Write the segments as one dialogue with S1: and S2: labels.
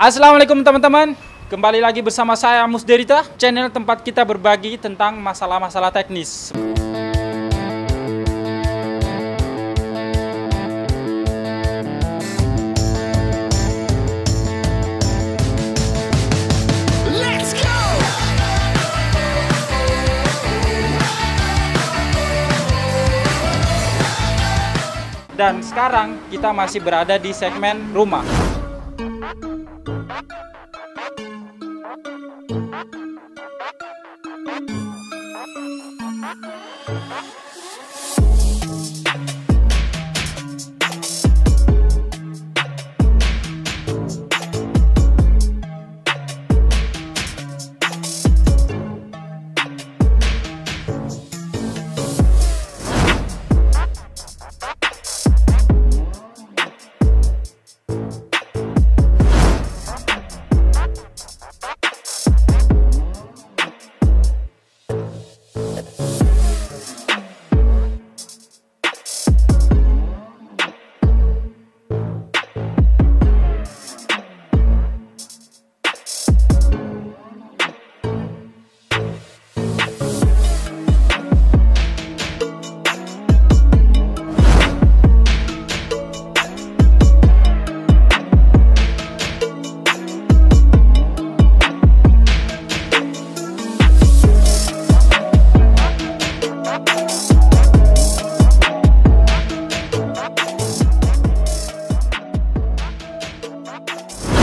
S1: Assalamualaikum teman-teman, kembali lagi bersama saya Musderita, channel tempat kita berbagi tentang masalah-masalah teknis.
S2: Let's go!
S1: Dan sekarang kita masih berada di segmen rumah.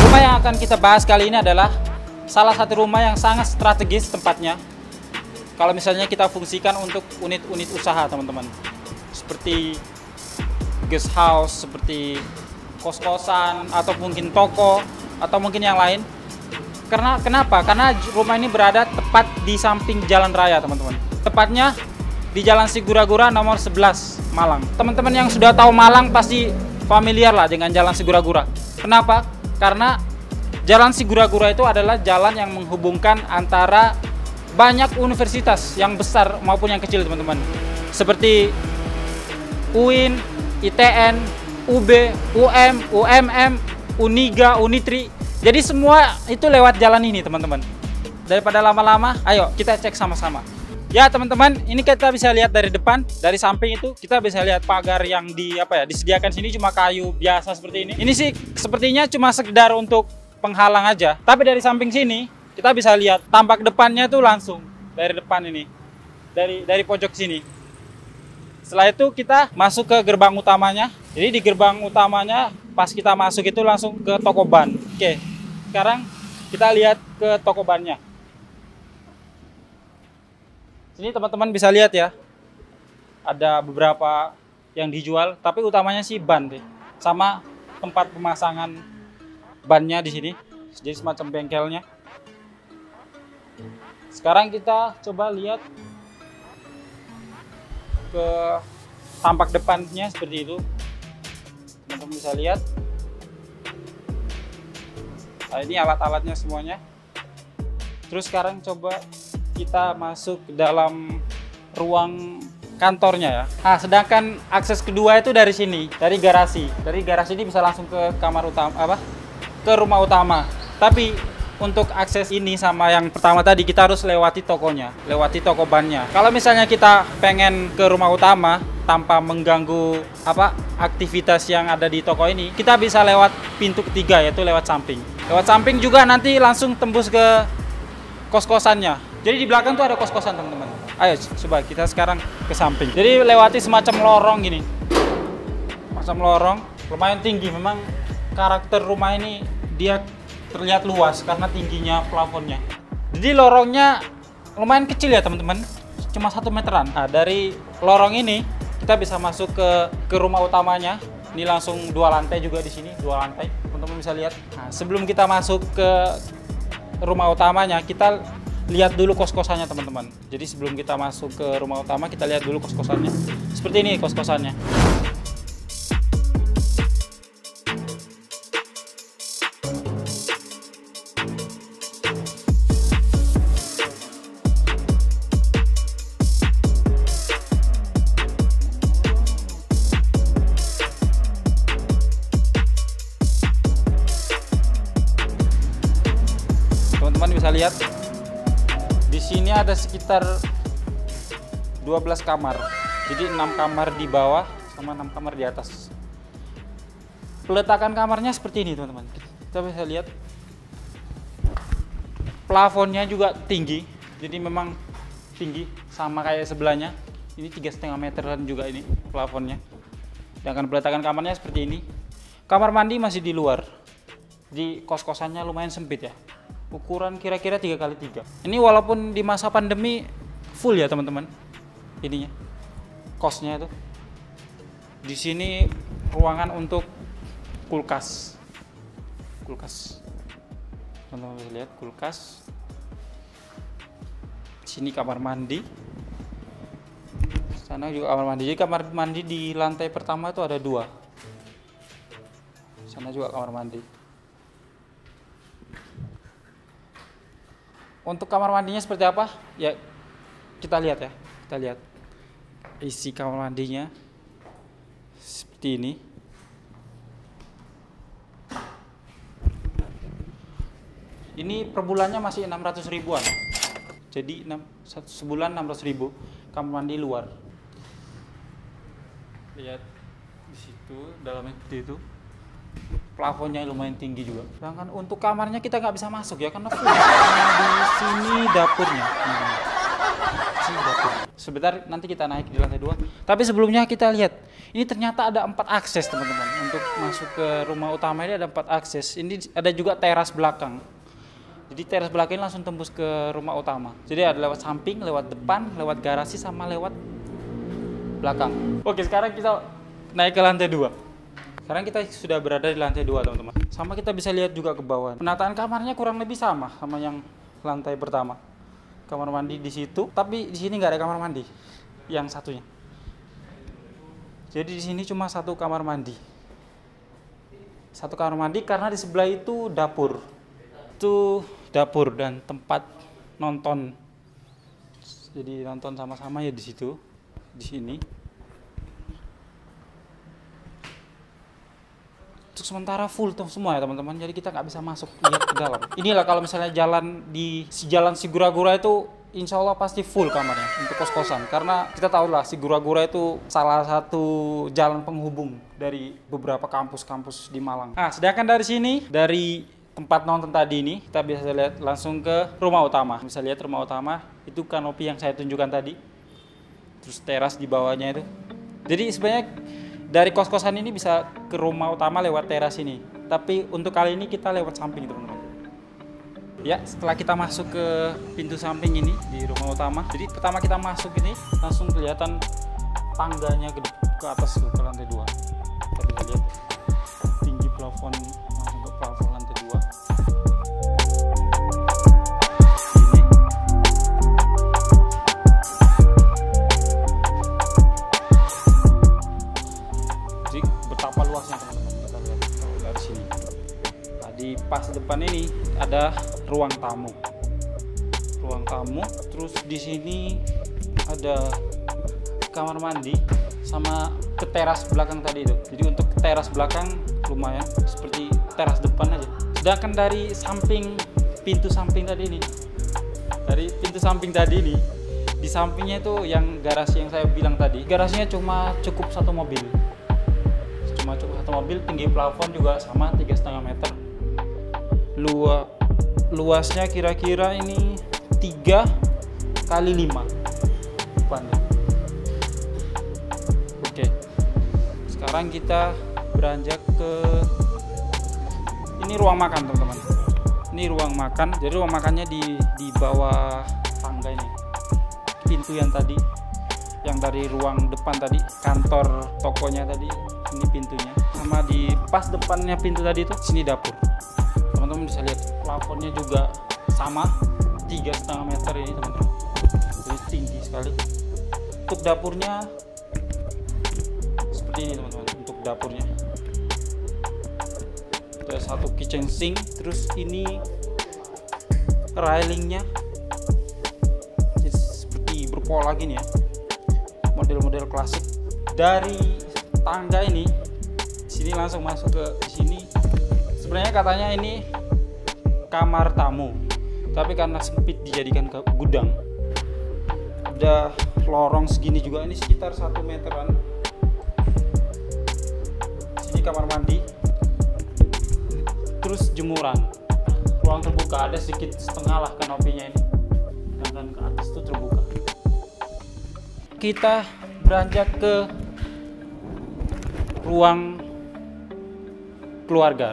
S1: Rumah yang akan kita bahas kali ini adalah salah satu rumah yang sangat strategis tempatnya. Kalau misalnya kita fungsikan untuk unit-unit usaha, teman-teman. Seperti guest house, seperti kos-kosan, atau mungkin toko, atau mungkin yang lain. Kenapa? Karena rumah ini berada tepat di samping jalan raya, teman-teman. Tepatnya di Jalan Sigura-gura nomor 11, Malang. Teman-teman yang sudah tahu Malang pasti familiar lah dengan Jalan Sigura-gura. Kenapa? Karena Jalan Sigura-gura itu adalah jalan yang menghubungkan antara banyak universitas yang besar maupun yang kecil, teman-teman. Seperti UIN, ITN, UB, UM, UMM, Uniga, Unitri. Jadi semua itu lewat jalan ini, teman-teman. Daripada lama-lama, ayo kita cek sama-sama. Ya, teman-teman, ini kita bisa lihat dari depan, dari samping itu kita bisa lihat pagar yang disediakan sini cuma kayu biasa seperti ini. Ini sih sepertinya cuma sekedar untuk penghalang aja. Tapi dari samping sini kita bisa lihat tampak depannya tuh langsung dari depan ini. Dari pojok sini. Setelah itu kita masuk ke gerbang utamanya. Jadi di gerbang utamanya pas kita masuk itu langsung ke toko ban. Oke. Sekarang kita lihat ke toko bannya. Sini teman-teman bisa lihat ya, ada beberapa yang dijual, tapi utamanya sih ban deh, sama tempat pemasangan bannya di sini, jadi semacam bengkelnya. Sekarang kita coba lihat ke tampak depannya seperti itu, teman-teman bisa lihat. Nah, ini alat-alatnya semuanya. Terus sekarang coba kita masuk ke dalam ruang kantornya ya. Nah, sedangkan akses kedua itu dari sini, dari garasi. Dari garasi ini bisa langsung ke kamar utama, ke rumah utama. Tapi untuk akses ini sama yang pertama tadi kita harus lewati tokonya, lewati toko bannya. Kalau misalnya kita pengen ke rumah utama tanpa mengganggu aktivitas yang ada di toko ini, kita bisa lewat pintu ketiga, yaitu lewat samping. Lewat samping juga nanti langsung tembus ke kos-kosannya. Jadi di belakang tuh ada kos-kosan, teman-teman. Ayo coba kita sekarang ke samping. Jadi lewati semacam lorong gini. Semacam lorong, lumayan tinggi. Memang karakter rumah ini dia terlihat luas karena tingginya plafonnya. Jadi lorongnya lumayan kecil ya, teman-teman. Cuma 1 meteran. Nah, dari lorong ini kita bisa masuk ke rumah utamanya. Ini langsung 2 lantai juga di sini, 2 lantai. Teman-teman bisa lihat. Nah, sebelum kita masuk ke rumah utamanya, kita lihat dulu kos-kosannya, teman-teman. Jadi sebelum kita masuk ke rumah utama, kita lihat dulu kos-kosannya. Seperti ini kos-kosannya. teman-teman bisa lihat di sini ada sekitar 12 kamar. Jadi 6 kamar di bawah sama 6 kamar di atas. Peletakan kamarnya seperti ini teman-teman. Kita bisa lihat plafonnya juga tinggi. Jadi memang tinggi sama kayak sebelahnya. Ini 3,5 meteran juga ini plafonnya. Sedangkan peletakan kamarnya seperti ini. Kamar mandi masih di luar. Di kos-kosannya lumayan sempit ya. Ukuran kira-kira 3x3. Ini walaupun di masa pandemi full ya teman-teman. Ininya. Kosnya itu. Di sini ruangan untuk kulkas. Teman-teman bisa lihat kulkas. Sini kamar mandi. Sana juga kamar mandi. Jadi kamar mandi di lantai pertama itu ada 2. Sana juga kamar mandi. Untuk kamar mandinya seperti apa? Ya kita lihat ya. Kita lihat isi kamar mandinya seperti ini. Ini per bulannya masih 600 ribuan. Jadi sebulan 600 ribu kamar mandi luar. Lihat di situ dalamnya seperti itu. Plafonnya lumayan tinggi juga. Sedangkan untuk kamarnya kita nggak bisa masuk ya karena full. Di sini dapurnya. Sini dapur. Sebentar nanti kita naik di lantai 2. Tapi sebelumnya kita lihat. Ini ternyata ada 4 akses teman-teman. Untuk masuk ke rumah utama ini ada 4 akses. Ini ada juga teras belakang. Jadi teras belakang ini langsung tembus ke rumah utama. Jadi ada lewat samping, lewat depan, lewat garasi, sama lewat belakang. Oke, sekarang kita naik ke lantai 2. Sekarang kita sudah berada di lantai 2 teman-teman. Sama kita bisa lihat juga ke bawah. Penataan kamarnya kurang lebih sama yang lantai pertama. Kamar mandi di situ, tapi di sini nggak ada kamar mandi. Yang satunya. Jadi di sini cuma 1 kamar mandi. 1 kamar mandi karena di sebelah itu dapur. Itu dapur dan tempat nonton. Jadi nonton sama-sama ya di situ, di sini. Untuk sementara full tuh semua ya teman-teman. Jadi kita nggak bisa masuk lihat ke dalam. Inilah kalau misalnya jalan di jalan Sigura-gura itu, insya Allah pasti full kamarnya untuk kos-kosan. Karena kita tahu lah Sigura-gura itu salah satu jalan penghubung dari beberapa kampus-kampus di Malang. Nah, sedangkan dari sini, dari tempat nonton tadi ini, kita bisa lihat langsung ke rumah utama. Bisa lihat rumah utama, itu kanopi yang saya tunjukkan tadi. Terus teras di bawahnya itu. Jadi sebenarnya dari kos-kosan ini bisa ke rumah utama lewat teras ini. Tapi untuk kali ini kita lewat samping teman-teman. Ya, setelah kita masuk ke pintu samping ini di rumah utama. Jadi pertama kita masuk ini langsung kelihatan tangganya ke atas ke lantai 2. Kita bisa lihat tinggi plafon langsung ke plafon lantai 2. Pas depan ini ada ruang tamu. Terus di sini ada kamar mandi sama ke teras belakang tadi itu. Jadi untuk teras belakang lumayan seperti teras depan aja. Sedangkan dari samping pintu samping tadi ini, di sampingnya itu yang garasi yang saya bilang tadi, garasinya cuma cukup 1 mobil. Tinggi plafon juga sama 3,5 meter. Luasnya kira-kira ini 3x5 depannya. Oke, sekarang kita beranjak ke ini ruang makan teman-teman. Ini ruang makan. Jadi ruang makannya di bawah tangga ini. Pintu yang tadi, yang dari ruang depan tadi, kantor tokonya tadi, ini pintunya. Sama di pas depannya pintu tadi itu, sini dapur. Teman-teman bisa lihat plafonnya juga sama 3,5 meter ini teman-teman. Jadi tinggi sekali. Untuk dapurnya seperti ini teman-teman. Untuk dapurnya ada 1 kitchen sink. Terus ini railingnya jadi seperti berpola gini ya, model-model klasik. Dari tangga ini sini langsung masuk ke sini. Sebenarnya katanya ini kamar tamu, tapi karena sempit dijadikan gudang. Ada lorong segini juga, ini sekitar 1 meteran. Sini kamar mandi, terus jemuran, ruang terbuka, ada sedikit setengah lah kanopinya ini, dan ke atas itu terbuka. Kita beranjak ke ruang keluarga.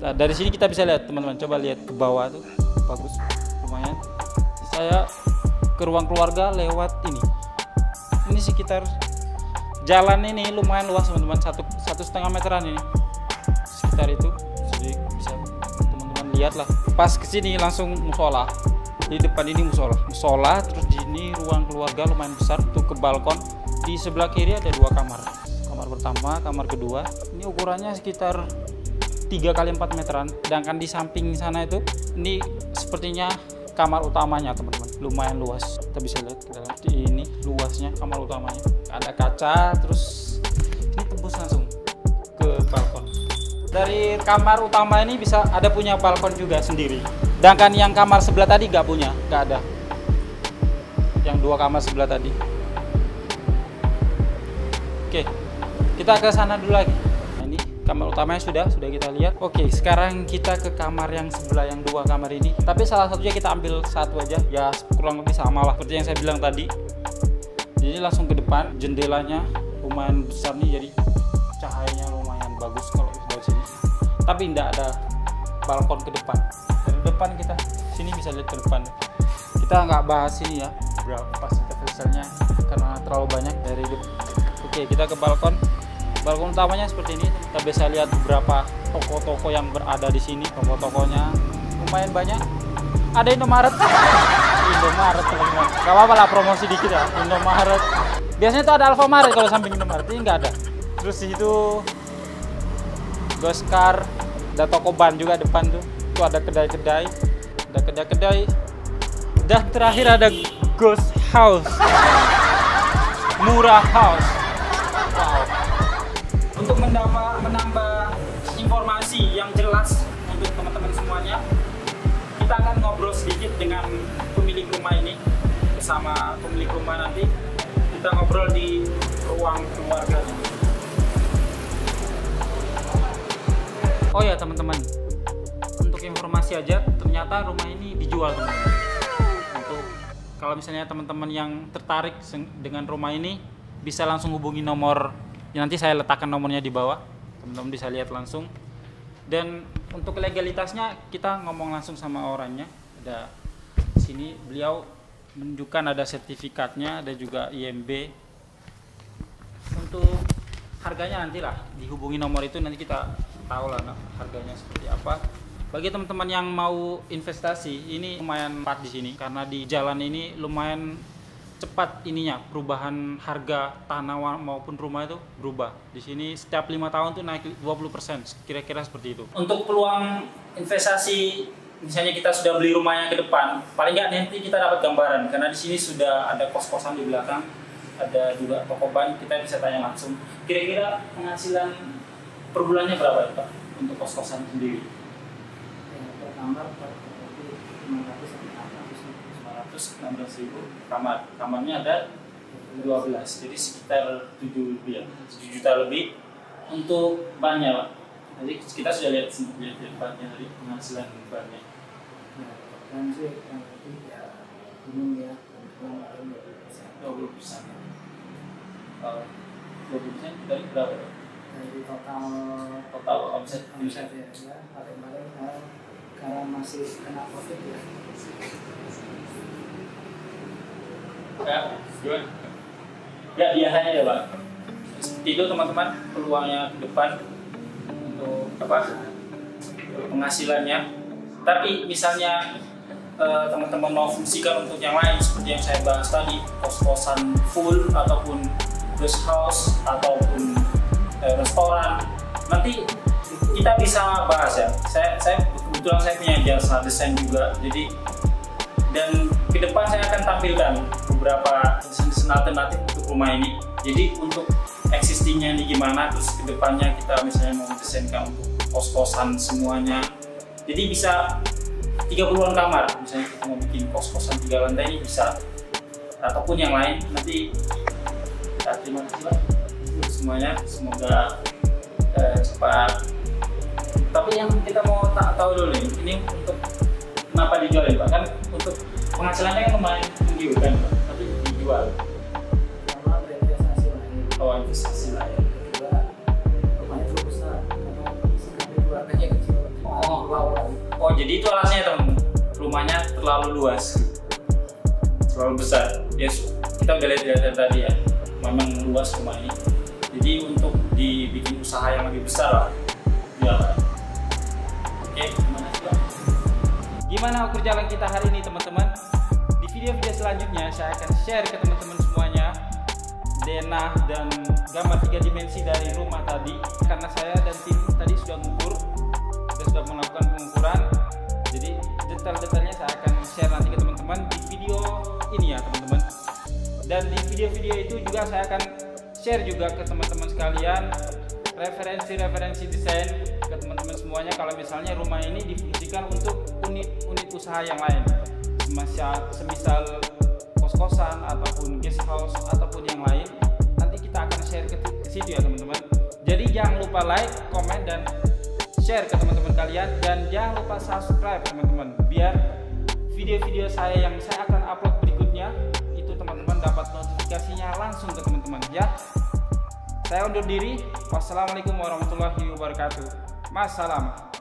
S1: Nah, dari sini kita bisa lihat teman-teman, coba lihat ke bawah tuh, bagus, lumayan. Saya ke ruang keluarga lewat ini. Ini sekitar jalan ini lumayan luas teman-teman, 1,5 meteran ini sekitar itu. Jadi bisa teman-teman lihat lah. Pas kesini langsung musola. Di depan ini musola, terus di sini ruang keluarga lumayan besar tuh, ke balkon. Di sebelah kiri ada 2 kamar. Kamar pertama, kamar kedua. Ini ukurannya sekitar 3 kali 4 meteran. Sedangkan di samping sana itu, ini sepertinya kamar utamanya teman-teman, lumayan luas. Kita bisa lihat di ini luasnya kamar utamanya. Ada kaca, terus ini tembus langsung ke balkon. Dari kamar utama ini bisa ada punya balkon juga sendiri. Sedangkan yang kamar sebelah tadi nggak ada. Yang 2 kamar sebelah tadi. Oke, kita ke sana dulu lagi. Nah, ini kamar utamanya sudah kita lihat. Oke, sekarang kita ke kamar yang sebelah, yang 2 kamar ini. Tapi salah satunya kita ambil satu aja, ya kurang lebih sama lah seperti yang saya bilang tadi. Jadi langsung ke depan, jendelanya lumayan besar nih, jadi cahayanya lumayan bagus kalau dari sini. Tapi tidak ada balkon ke depan. Dari depan kita sini bisa lihat ke depan. Kita nggak bahas ini ya, berapa fasilitasnya karena terlalu banyak dari depan. Oke, kita ke balkon. Balkon utamanya seperti ini. Kita bisa lihat beberapa toko-toko yang berada di sini. Toko-tokonya lumayan banyak. Ada Indomaret. Indomaret teman-teman. Gak apa-apa lah, promosi dikit ya. Indomaret. Biasanya tuh ada Alfamaret kalau samping Indomaret. Ini nggak ada. Terus di situ Goskar. Ada toko ban juga depan tuh. Tuh ada kedai-kedai. Dan terakhir ada Ghost House. Murah House. Wow. Untuk menambah informasi yang jelas untuk teman-teman semuanya, kita akan ngobrol sedikit dengan pemilik rumah ini. Bersama pemilik rumah nanti kita ngobrol di ruang keluarga. Oh ya teman-teman, untuk informasi aja, ternyata rumah ini dijual teman-teman. Untuk kalau misalnya teman-teman yang tertarik dengan rumah ini, bisa langsung hubungi nomor, ya nanti saya letakkan nomornya di bawah, teman-teman bisa lihat langsung. Dan untuk legalitasnya kita ngomong langsung sama orangnya. Ada sini beliau menunjukkan ada sertifikatnya, ada juga IMB. Untuk harganya nantilah dihubungi nomor itu, nanti kita tahu lah harganya seperti apa. Bagi teman-teman yang mau investasi, ini lumayan tepat di sini karena di jalan ini lumayan cepat ininya, perubahan harga tanah maupun rumah itu berubah. Di sini setiap 5 tahun tuh naik 20%, kira-kira seperti itu. Untuk peluang investasi, misalnya kita sudah beli rumahnya ke depan, paling nggak nanti kita dapat gambaran karena di sini sudah ada kos-kosan di belakang, ada juga toko ban, kita bisa tanya langsung. Kira-kira penghasilan per bulannya berapa ya Pak untuk kos-kosan sendiri?
S2: Per kamar 500 sampai
S1: 16.000 kamarnya ada 12, jadi sekitar 7 juta lebih untuk bannya Pak. Jadi kita sudah lihat bannya dari penghasilan bannya.
S2: Ya, kan sih yang lebih ya umum ya, 20%.
S1: 20%. Kalau 20% dari berapa Pak?
S2: Dari
S1: Total omset
S2: ya, kemarin karena masih kena COVID ya.
S1: Ya biasanya ya Pak. Itu teman-teman peluangnya ke depan untuk penghasilannya. Tapi misalnya teman-teman mau fungsikan untuk yang lain seperti yang saya bahas tadi, kos-kosan full ataupun guest house ataupun restoran, nanti kita bisa bahas ya. Saya kebetulan saya punya jasa desain juga, jadi dan ke depan saya akan tampilkan beberapa desain alternatif untuk rumah ini. Jadi untuk existingnya ini gimana, terus ke depannya kita misalnya mau desainkan untuk kos-kosan semuanya, Jadi bisa 30-an kamar, misalnya kita mau bikin kos-kosan 3 lantai ini bisa, ataupun yang lain. Nanti terima kasih Pak semuanya, semoga cepat. Tapi yang kita mau tahu dulu nih, ini untuk kenapa dijual ya Pak? Kan untuk penghasilannya kan lumayan menggiurkan Pak, tapi dijual.
S2: Karena berinvestasi lain.
S1: Oh, investasi lah ya.
S2: Kedua, rumahnya terlalu besar. Karena keluarganya kecil.
S1: Oh, jadi itu alasannya teman-teman. Rumahnya terlalu luas, terlalu besar. Yes, kita udah lihat tadi ya, memang luas rumah ini. Jadi untuk dibikin usaha yang lebih besar lah, ya. Oke, gimana sih Pak? Gimana ukur jalan kita hari ini teman-teman? Di video-video selanjutnya saya akan share ke teman-teman semuanya denah dan gambar 3 dimensi dari rumah tadi, karena saya dan tim tadi sudah mengukur, kita sudah melakukan pengukuran. Jadi detail-detailnya saya akan share nanti ke teman-teman di video ini ya teman-teman. Dan di video-video itu juga saya akan share juga ke teman-teman sekalian referensi desain ke teman-teman semuanya, kalau misalnya rumah ini difungsikan untuk unit usaha yang lain, semisal kos-kosan ataupun guest house ataupun yang lain. Nanti kita akan share ke situ ya teman-teman. Jadi jangan lupa like, komen, dan share ke teman-teman kalian, dan jangan lupa subscribe teman-teman, biar video-video saya yang saya akan upload berikutnya itu teman-teman dapat notifikasinya langsung ke teman-teman ya. Saya undur diri. Wassalamualaikum warahmatullahi wabarakatuh. Masalam.